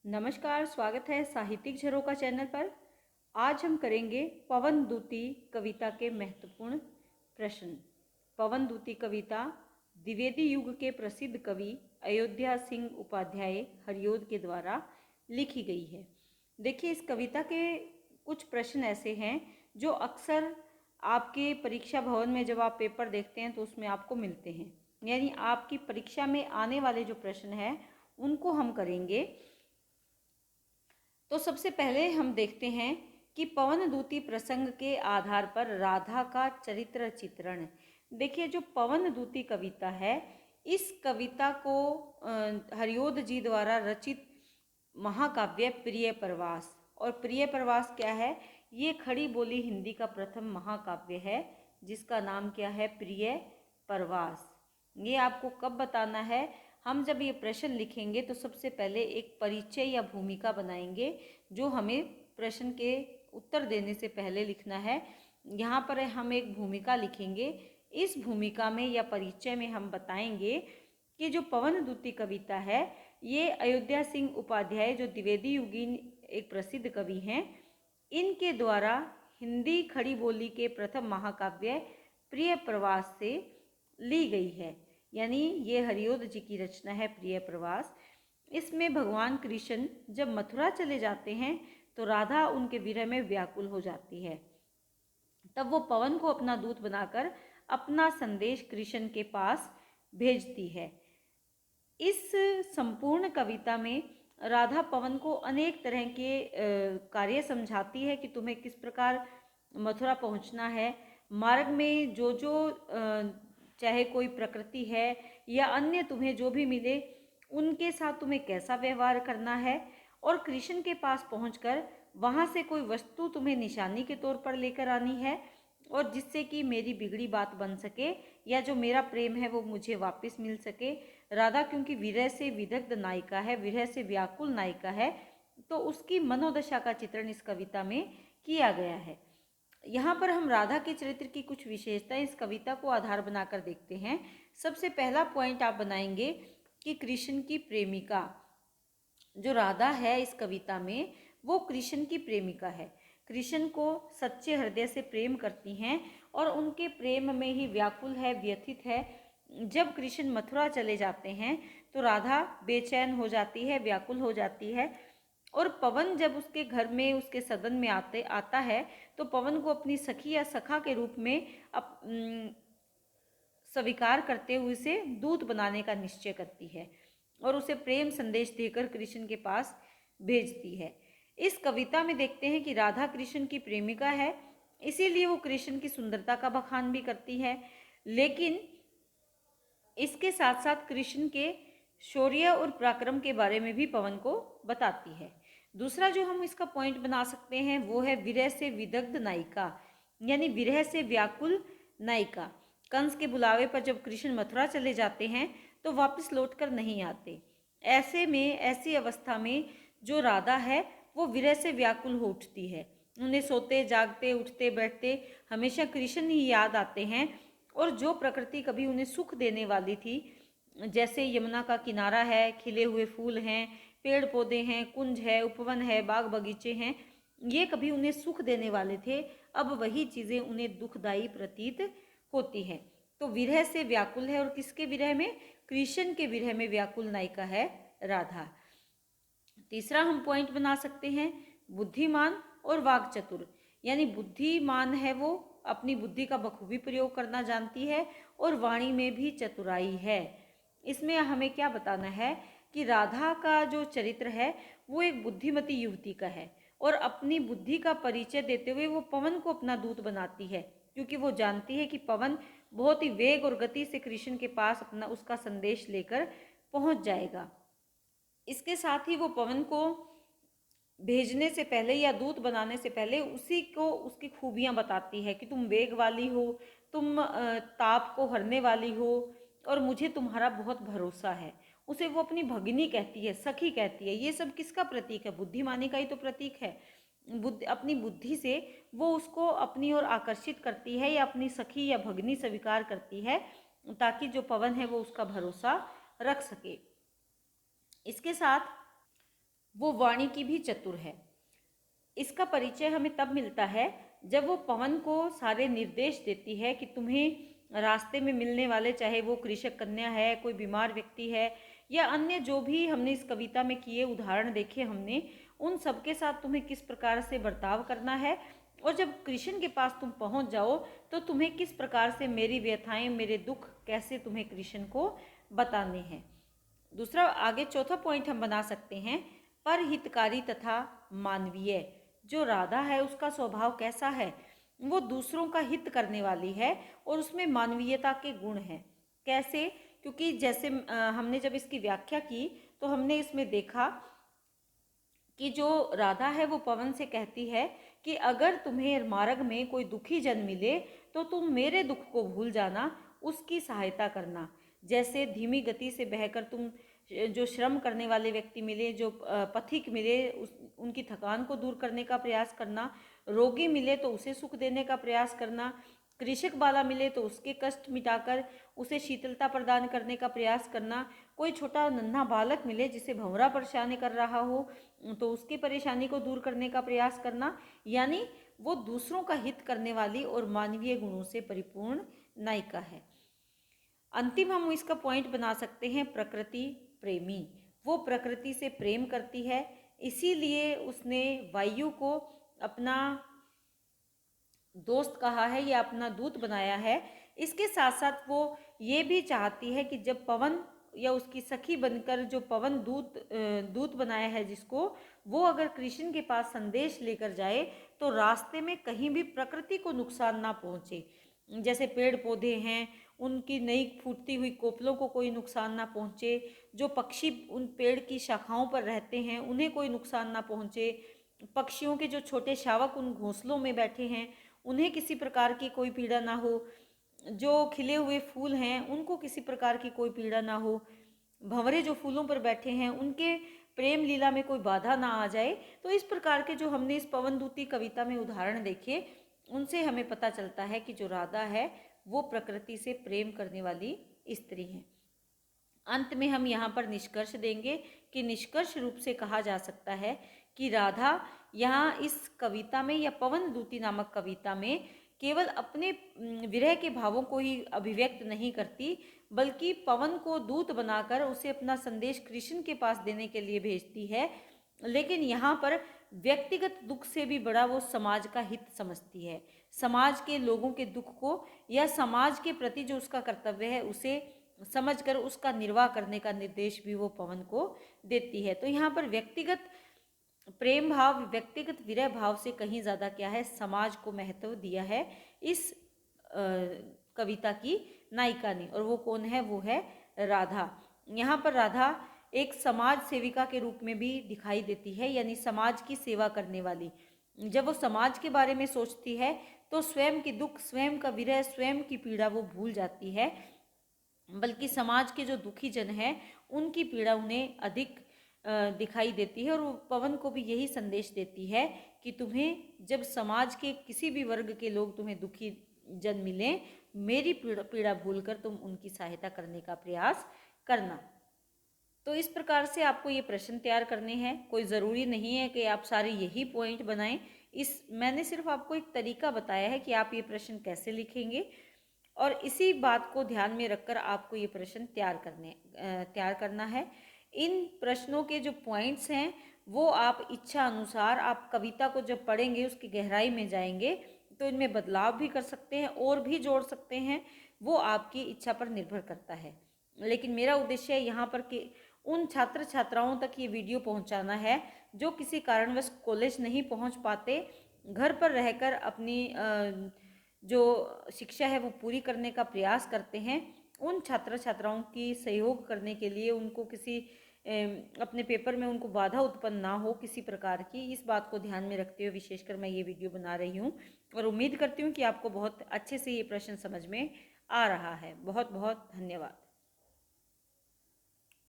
नमस्कार, स्वागत है साहित्यिक झरोका चैनल पर। आज हम करेंगे पवन दूती कविता के महत्वपूर्ण प्रश्न। पवन दूती कविता द्विवेदी युग के प्रसिद्ध कवि अयोध्या सिंह उपाध्याय हरियोद के द्वारा लिखी गई है। देखिए, इस कविता के कुछ प्रश्न ऐसे हैं जो अक्सर आपके परीक्षा भवन में जब आप पेपर देखते हैं तो उसमें आपको मिलते हैं, यानी आपकी परीक्षा में आने वाले जो प्रश्न हैं उनको हम करेंगे। तो सबसे पहले हम देखते हैं कि पवन दूती प्रसंग के आधार पर राधा का चरित्र चित्रण। देखिए, जो पवन दूती कविता है, इस कविता को हरियोद जी द्वारा रचित महाकाव्य प्रिय प्रवास, और प्रिय प्रवास क्या है? ये खड़ी बोली हिंदी का प्रथम महाकाव्य है जिसका नाम क्या है? प्रिय प्रवास। ये आपको कब बताना है? हम जब ये प्रश्न लिखेंगे तो सबसे पहले एक परिचय या भूमिका बनाएंगे जो हमें प्रश्न के उत्तर देने से पहले लिखना है। यहाँ पर हम एक भूमिका लिखेंगे। इस भूमिका में या परिचय में हम बताएंगे कि जो पवन दूती कविता है, ये अयोध्या सिंह उपाध्याय जो द्विवेदी युगीन एक प्रसिद्ध कवि हैं, इनके द्वारा हिंदी खड़ी बोली के प्रथम महाकाव्य प्रिय प्रवास से ली गई है। यानी ये हरियोद जी की रचना है प्रिय प्रवास। इसमें भगवान कृष्ण जब मथुरा चले जाते हैं तो राधा उनके विरह में व्याकुल हो जाती है। तब वो पवन को अपना दूत बनाकर अपना संदेश कृष्ण के पास भेजती है। इस संपूर्ण कविता में राधा पवन को अनेक तरह के कार्य समझाती है कि तुम्हें किस प्रकार मथुरा पहुंचना है। मार्ग में जो जो चाहे कोई प्रकृति है या अन्य तुम्हें जो भी मिले, उनके साथ तुम्हें कैसा व्यवहार करना है, और कृष्ण के पास पहुंचकर वहाँ से कोई वस्तु तुम्हें निशानी के तौर पर लेकर आनी है, और जिससे कि मेरी बिगड़ी बात बन सके या जो मेरा प्रेम है वो मुझे वापस मिल सके। राधा क्योंकि विरह से विदग्ध नायिका है, विरह से व्याकुल नायिका है, तो उसकी मनोदशा का चित्रण इस कविता में किया गया है। यहाँ पर हम राधा के चरित्र की कुछ विशेषताएं इस कविता को आधार बनाकर देखते हैं। सबसे पहला पॉइंट आप बनाएंगे कि कृष्ण की प्रेमिका जो राधा है इस कविता में, वो कृष्ण की प्रेमिका है। कृष्ण को सच्चे हृदय से प्रेम करती हैं और उनके प्रेम में ही व्याकुल है, व्यथित है। जब कृष्ण मथुरा चले जाते हैं तो राधा बेचैन हो जाती है, व्याकुल हो जाती है, और पवन जब उसके घर में, उसके सदन में आता है तो पवन को अपनी सखी या सखा के रूप में स्वीकार करते हुए उसे दूत बनाने का निश्चय करती है और उसे प्रेम संदेश देकर कृष्ण के पास भेजती है। इस कविता में देखते हैं कि राधा कृष्ण की प्रेमिका है, इसीलिए वो कृष्ण की सुंदरता का बखान भी करती है, लेकिन इसके साथ साथ कृष्ण के शौर्य और पराक्रम के बारे में भी पवन को बताती है। दूसरा जो हम इसका पॉइंट बना सकते हैं वो है विरह से विदग्ध नायिका, यानी विरह से व्याकुल नायिका। कंस के बुलावे पर जब कृष्ण मथुरा चले जाते हैं तो वापस लौटकर नहीं आते। ऐसे में, ऐसी अवस्था में जो राधा है वो विरह से व्याकुल हो उठती है। उन्हें सोते जागते, उठते बैठते हमेशा कृष्ण ही याद आते हैं, और जो प्रकृति कभी उन्हें सुख देने वाली थी, जैसे यमुना का किनारा है, खिले हुए फूल हैं, पेड़ पौधे हैं, कुंज है, उपवन है, बाग बगीचे हैं, ये कभी उन्हें सुख देने वाले थे, अब वही चीज़ें उन्हें दुखदायी प्रतीत होती हैं। तो विरह से व्याकुल है, और किसके विरह में? कृष्ण के विरह में व्याकुल नायिका है राधा। तीसरा हम पॉइंट बना सकते हैं बुद्धिमान और वाक्चतुर, यानी बुद्धिमान है वो, अपनी बुद्धि का बखूबी प्रयोग करना जानती है, और वाणी में भी चतुराई है। इसमें हमें क्या बताना है कि राधा का जो चरित्र है वो एक बुद्धिमती युवती का है, और अपनी बुद्धि का परिचय देते हुए वो पवन को अपना दूत बनाती है, क्योंकि वो जानती है कि पवन बहुत ही वेग और गति से कृष्ण के पास अपना उसका संदेश लेकर पहुंच जाएगा। इसके साथ ही वो पवन को भेजने से पहले या दूत बनाने से पहले उसी को उसकी खूबियां बताती है कि तुम वेग वाली हो, तुम ताप को हरने वाली हो, और मुझे तुम्हारा बहुत भरोसा है। उसे वो अपनी भगिनी कहती है, सखी कहती है। ये सब किसका प्रतीक है? बुद्धिमानी का ही तो प्रतीक है। अपनी बुद्धि से वो उसको अपनी ओर आकर्षित करती है या अपनी सखी या भगिनी स्वीकार करती है, ताकि जो पवन है वो उसका भरोसा रख सके। इसके साथ वो वाणी की भी चतुर है। इसका परिचय हमें तब मिलता है जब वो पवन को सारे निर्देश देती है कि तुम्हें रास्ते में मिलने वाले, चाहे वो कृषक कन्या है, कोई बीमार व्यक्ति है, या अन्य जो भी हमने इस कविता में किए उदाहरण देखे हमने, उन सबके साथ तुम्हें किस प्रकार से बर्ताव करना है, और जब कृष्ण के पास तुम पहुंच जाओ तो तुम्हें किस प्रकार से मेरी व्यथाएं, मेरे दुख कैसे तुम्हें कृष्ण को बताने हैं। दूसरा, आगे चौथा पॉइंट हम बना सकते हैं, परहितकारी तथा मानवीय। जो राधा है उसका स्वभाव कैसा है? वो दूसरों का हित करने वाली है और उसमें मानवीयता के गुण हैं। कैसे? क्योंकि जैसे हमने जब इसकी व्याख्या की तो हमने इसमें देखा कि जो राधा है वो पवन से कहती है कि अगर तुम्हें मार्ग में कोई दुखी जन मिले तो तुम मेरे दुख को भूल जाना, उसकी सहायता करना। जैसे धीमी गति से बहकर तुम जो श्रम करने वाले व्यक्ति मिले, जो पथिक मिले, उनकी थकान को दूर करने का प्रयास करना, रोगी मिले तो उसे सुख देने का प्रयास करना, कृषक बाला मिले तो उसके कष्ट मिटाकर उसे शीतलता प्रदान करने का प्रयास करना, कोई छोटा नन्हा बालक मिले जिसे भंवरा परेशानी कर रहा हो तो उसकी परेशानी को दूर करने का प्रयास करना। यानी वो दूसरों का हित करने वाली और मानवीय गुणों से परिपूर्ण नायिका है। अंतिम हम इसका पॉइंट बना सकते हैं, प्रकृति प्रेमी। वो प्रकृति से प्रेम करती है, इसीलिए उसने वायु को अपना दोस्त कहा है या अपना दूत बनाया है। इसके साथ साथ वो ये भी चाहती है कि जब पवन या उसकी सखी बनकर जो पवन दूत बनाया है जिसको, वो अगर कृष्ण के पास संदेश लेकर जाए तो रास्ते में कहीं भी प्रकृति को नुकसान ना पहुँचे। जैसे पेड़ पौधे हैं, उनकी नई फूटती हुई कोपलों को कोई नुकसान ना पहुँचे, जो पक्षी उन पेड़ की शाखाओं पर रहते हैं उन्हें कोई नुकसान ना पहुँचे, पक्षियों के जो छोटे शावक उन घोंसलों में बैठे हैं उन्हें किसी प्रकार की कोई पीड़ा ना हो, जो खिले हुए फूल हैं उनको किसी प्रकार की कोई पीड़ा ना हो, भंवरे जो फूलों पर बैठे हैं उनके प्रेम लीला में कोई बाधा ना आ जाए। तो इस प्रकार के जो हमने इस पवनदूती कविता में उदाहरण देखे, उनसे हमें पता चलता है कि जो राधा है वो प्रकृति से प्रेम करने वाली स्त्री है। अंत में हम यहाँ पर निष्कर्ष देंगे कि निष्कर्ष रूप से कहा जा सकता है कि राधा यहाँ इस कविता में या पवनदूती नामक कविता में केवल अपने विरह के भावों को ही अभिव्यक्त नहीं करती, बल्कि पवन को दूत बनाकर उसे अपना संदेश कृष्ण के पास देने के लिए भेजती है। लेकिन यहाँ पर व्यक्तिगत दुख से भी बड़ा वो समाज का हित समझती है, समाज के लोगों के दुख को या समाज के प्रति जो उसका कर्तव्य है उसे समझकर उसका निर्वाह करने का निर्देश भी वो पवन को देती है। तो यहाँ पर व्यक्तिगत प्रेम भाव, व्यक्तिगत विरह भाव से कहीं ज़्यादा क्या है, समाज को महत्व दिया है इस कविता की नायिका ने। और वो कौन है? वो है राधा। यहाँ पर राधा एक समाज सेविका के रूप में भी दिखाई देती है, यानी समाज की सेवा करने वाली। जब वो समाज के बारे में सोचती है तो स्वयं के दुख, स्वयं का विरह, स्वयं की पीड़ा वो भूल जाती है, बल्कि समाज के जो दुखी जन हैं उनकी पीड़ा उन्हें अधिक दिखाई देती है। और वो पवन को भी यही संदेश देती है कि तुम्हें जब समाज के किसी भी वर्ग के लोग तुम्हें दुखी जन मिलें, मेरी पीड़ा भूलकर तुम उनकी सहायता करने का प्रयास करना। तो इस प्रकार से आपको ये प्रश्न तैयार करने हैं। कोई ज़रूरी नहीं है कि आप सारे यही पॉइंट बनाएं। मैंने सिर्फ आपको एक तरीका बताया है कि आप ये प्रश्न कैसे लिखेंगे, और इसी बात को ध्यान में रखकर आपको ये प्रश्न तैयार करना है। इन प्रश्नों के जो पॉइंट्स हैं वो आप इच्छा अनुसार, आप कविता को जब पढ़ेंगे उसकी गहराई में जाएंगे तो इनमें बदलाव भी कर सकते हैं और भी जोड़ सकते हैं, वो आपकी इच्छा पर निर्भर करता है। लेकिन मेरा उद्देश्य यहाँ पर कि उन छात्र छात्राओं तक ये वीडियो पहुँचाना है जो किसी कारणवश कॉलेज नहीं पहुँच पाते, घर पर रहकर अपनी जो शिक्षा है वो पूरी करने का प्रयास करते हैं। उन छात्र छात्राओं की सहयोग करने के लिए, उनको किसी अपने पेपर में उनको बाधा उत्पन्न ना हो किसी प्रकार की, इस बात को ध्यान में रखते हुए विशेषकर मैं ये वीडियो बना रही हूँ। और उम्मीद करती हूँ कि आपको बहुत अच्छे से ये प्रश्न समझ में आ रहा है। बहुत बहुत धन्यवाद।